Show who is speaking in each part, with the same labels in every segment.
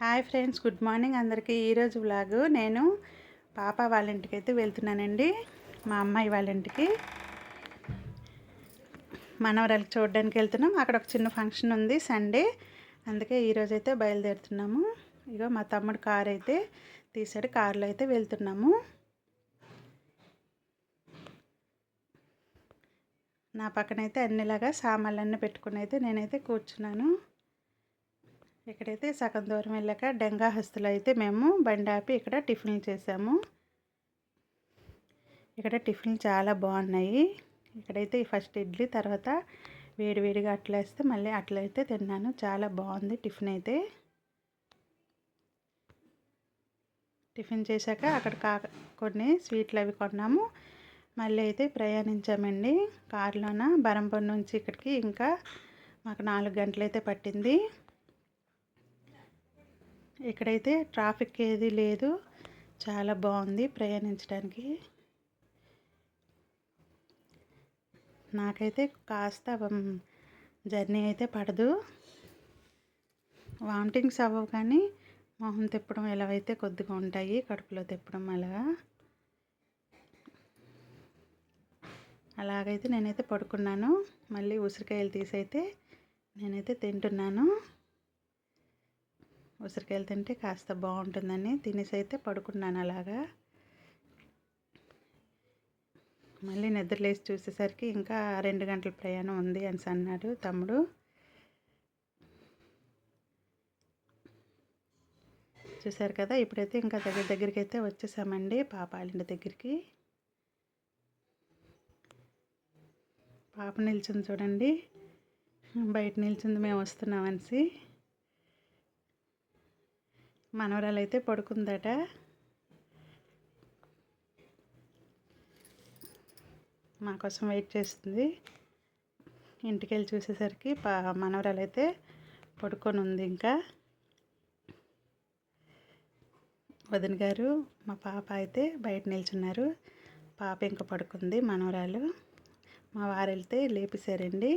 Speaker 1: Hi friends, good morning అందరికీ. ఈరోజు vlog నేను పాప వాళ్ళ ఇంటికి అయితే వెళ్తున్నానండి. మా అమ్మాయి వాళ్ళ ఇంటికి మనవరాలకి చూడడానికి వెళ్తున్నాం. అక్కడ ఒక చిన్న ఫంక్షన్ ఉంది, సండే. అందుకే ఈరోజు అయితే బయలుదేరుతున్నాము. ఇగో మా తమ్ముడు కార్ అయితే తీసాడు, కారులో అయితే వెళ్తున్నాము. నా పక్కనైతే అన్నిలాగా సామాన్లన్నీ పెట్టుకుని అయితే నేనైతే కూర్చున్నాను. ఇక్కడైతే సగం దూరం వెళ్ళాక డెంగా హస్తులు అయితే మేము బండి ఆపి ఇక్కడ టిఫిన్లు చేసాము. ఇక్కడ టిఫిన్లు చాలా బాగున్నాయి. ఇక్కడైతే ఫస్ట్ ఇడ్లీ, తర్వాత వేడివేడిగా అట్లేస్తే మళ్ళీ అట్లయితే తిన్నాను. చాలా బాగుంది టిఫిన్ అయితే. టిఫిన్ చేశాక అక్కడ కొన్ని స్వీట్లు అవి కొన్నాము. మళ్ళీ అయితే ప్రయాణించామండి కారులోన. బరంపూర్ నుంచి ఇక్కడికి ఇంకా మాకు 4 గంటలు అయితే పట్టింది. ఇక్కడైతే ట్రాఫిక్ ఏది లేదు, చాలా బాగుంది ప్రయాణించడానికి. నాకైతే కాస్త జర్నీ అయితే పడదు, వామిటింగ్స్ అవ్వవు, కానీ మొహం తిప్పడం ఇలా అయితే కొద్దిగా ఉంటాయి, కడుపులో తిప్పడం అలాగైతే నేనైతే పడుకున్నాను. మళ్ళీ ఉసిరికాయలు తీసైతే నేనైతే తింటున్నాను. ఉసిరికాయలు తింటే కాస్త బాగుంటుందని తినేసి అయితే పడుకున్నాను అలాగా. మళ్ళీ నిద్రలేసి చూసేసరికి ఇంకా 2 గంటల ప్రయాణం ఉంది అని అన్నాడు తమ్ముడు. చూసారు కదా, ఇప్పుడైతే ఇంకా దగ్గరికి అయితే వచ్చేసామండి పాప వాళ్ళ దగ్గరికి. పాప నిల్చుంది చూడండి, బయట నిల్చుంది మేము వస్తున్నామనేసి. మనవరాలు అయితే పడుకుందట. మా కోసం వెయిట్ చేస్తుంది. ఇంటికి వెళ్ళి చూసేసరికి మనవరాలు అయితే పడుకొని ఉంది. ఇంకా వదిన గారు మా పాప అయితే బయట నిల్చున్నారు. పాప ఇంకా పడుకుంది, మనవరాలు. మా వారు వెళ్తే లేపేశారండి,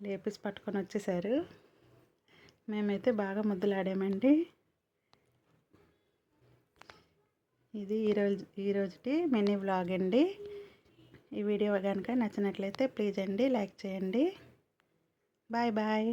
Speaker 1: లేపేసి పట్టుకొని వచ్చేసారు. మేమైతే బాగా ముద్దులాడామండి. ఇది ఈరోజుటి మినీ వ్లాగ్ అండి. ఈ వీడియో కనుక నచ్చినట్లయితే ప్లీజ్ అండి లైక్ చేయండి. Bye bye.